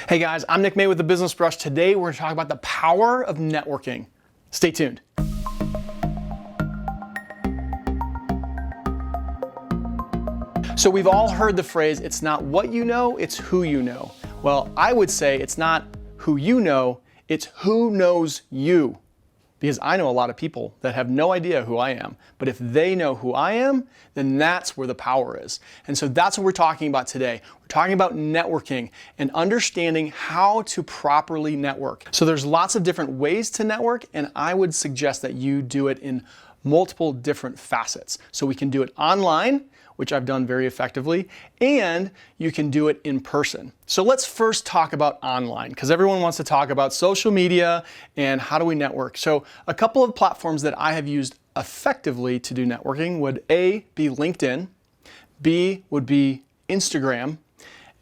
Hey guys, I'm Nick May with The Business Brush. Today we're going to talk about the power of networking. Stay tuned. So we've all heard the phrase, it's not what you know, it's who you know. Well, I would say it's not who you know, it's who knows you. Because I know a lot of people that have no idea who I am. But if they know who I am, then that's where the power is. And so that's what we're talking about today. We're talking about networking and understanding how to properly network. So there's lots of different ways to network, and I would suggest that you do it in multiple different facets. So we can do it online, which I've done very effectively, and you can do it in person. So let's first talk about online, because everyone wants to talk about social media and how do we network. So a couple of platforms that I have used effectively to do networking would A, be LinkedIn, B would be Instagram,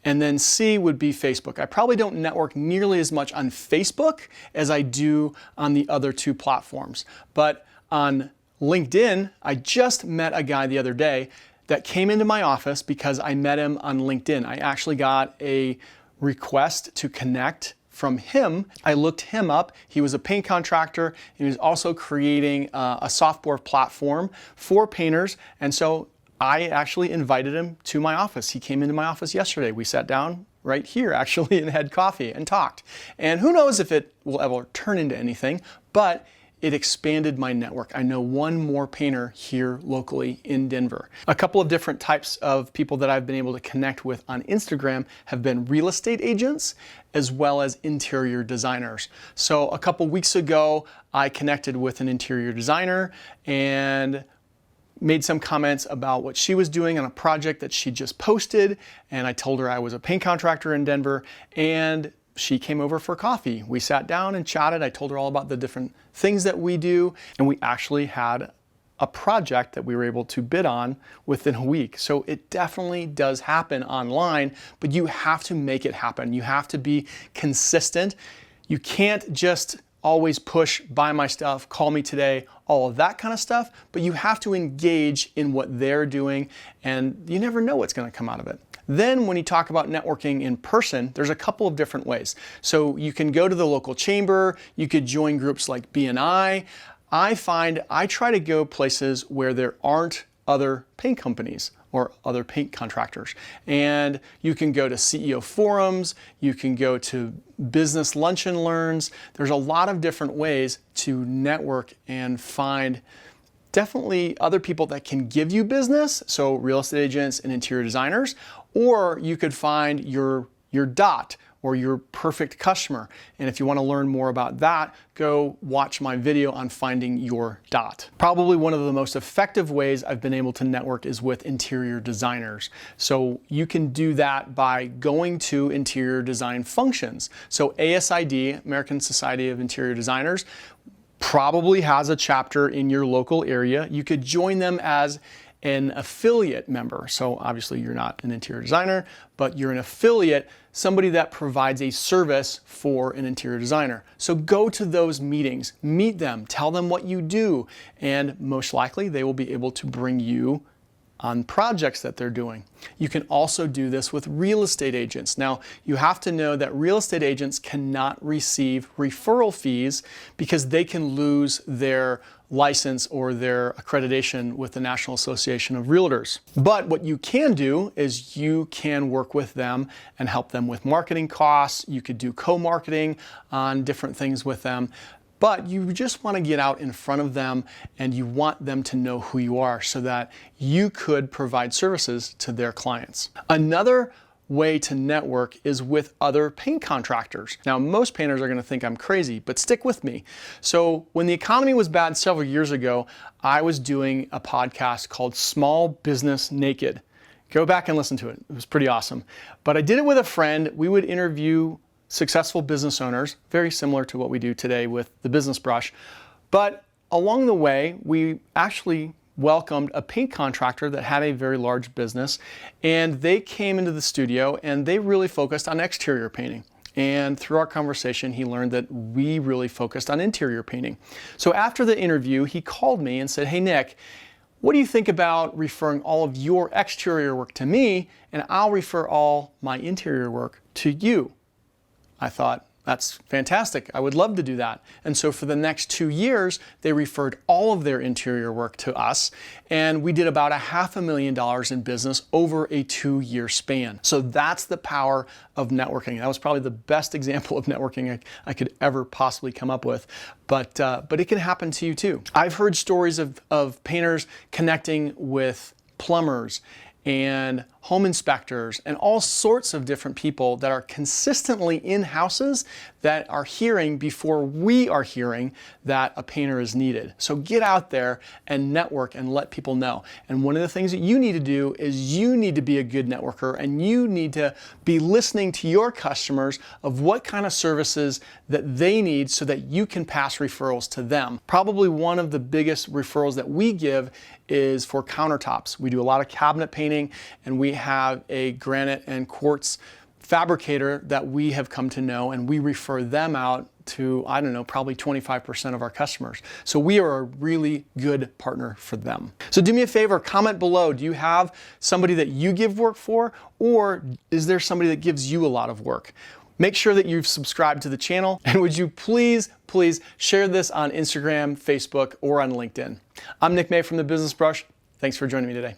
and then C would be Facebook. I probably don't network nearly as much on Facebook as I do on the other two platforms. But on LinkedIn, I just met a guy the other day that came into my office because I met him on LinkedIn. I actually got a request to connect from him. I looked him up. He was a paint contractor. He was also creating a software platform for painters. And so I actually invited him to my office. He came into my office yesterday. We sat down right here actually and had coffee and talked. And who knows if it will ever turn into anything, but it expanded my network. I know one more painter here locally in Denver. A couple of different types of people that I've been able to connect with on Instagram have been real estate agents as well as interior designers. So a couple weeks ago, I connected with an interior designer and made some comments about what she was doing on a project that she just posted. And I told her I was a paint contractor in Denver, and she came over for coffee. We sat down and chatted. I told her all about the different things that we do, and we actually had a project that we were able to bid on within a week. So it definitely does happen online, but you have to make it happen. You have to be consistent. You can't just always push, buy my stuff, call me today, all of that kind of stuff, but you have to engage in what they're doing, and you never know what's going to come out of it. Then when you talk about networking in person, there's a couple of different ways. So you can go to the local chamber, you could join groups like BNI. I find I try to go places where there aren't other paint companies or other paint contractors. And you can go to CEO forums, you can go to business lunch and learns. There's a lot of different ways to network and find definitely other people that can give you business, so real estate agents and interior designers, or you could find your dot or your perfect customer. And if you want to learn more about that, go watch my video on finding your dot. Probably one of the most effective ways I've been able to network is with interior designers. So you can do that by going to interior design functions. So ASID, American Society of Interior Designers, probably has a chapter in your local area. You could join them as an affiliate member. So obviously you're not an interior designer, but you're an affiliate, somebody that provides a service for an interior designer. So go to those meetings, meet them, tell them what you do, and most likely they will be able to bring you on projects that they're doing. You can also do this with real estate agents. Now, you have to know that real estate agents cannot receive referral fees because they can lose their license or their accreditation with the National Association of Realtors. But what you can do is you can work with them and help them with marketing costs. You could do co-marketing on different things with them. But you just want to get out in front of them and you want them to know who you are so that you could provide services to their clients. Another way to network is with other paint contractors. Now, most painters are going to think I'm crazy, but stick with me. So when the economy was bad several years ago, I was doing a podcast called Small Business Naked. Go back and listen to it. It was pretty awesome. But I did it with a friend. We would interview successful business owners, very similar to what we do today with the Business Brush. But along the way, we actually welcomed a paint contractor that had a very large business, and they came into the studio and they really focused on exterior painting. And through our conversation, he learned that we really focused on interior painting. So after the interview, he called me and said, "Hey Nick, what do you think about referring all of your exterior work to me, and I'll refer all my interior work to you?" I thought, that's fantastic. I would love to do that. And so for the next 2 years, they referred all of their interior work to us, and we did about $500,000 in business over a 2-year span. So that's the power of networking. That was probably the best example of networking I could ever possibly come up with. But it can happen to you too. I've heard stories of painters connecting with plumbers and home inspectors and all sorts of different people that are consistently in houses that are hearing before we are hearing that a painter is needed. So get out there and network and let people know. And one of the things that you need to do is you need to be a good networker, and you need to be listening to your customers of what kind of services that they need so that you can pass referrals to them. Probably one of the biggest referrals that we give is for countertops. We do a lot of cabinet painting, and we have a granite and quartz fabricator that we have come to know, and we refer them out to, I don't know, probably 25% of our customers. So we are a really good partner for them. So do me a favor, comment below. Do you have somebody that you give work for, or is there somebody that gives you a lot of work? Make sure that you've subscribed to the channel, and would you please share this on Instagram, Facebook, or on LinkedIn. I'm Nick May from The Business Brush. Thanks for joining me today.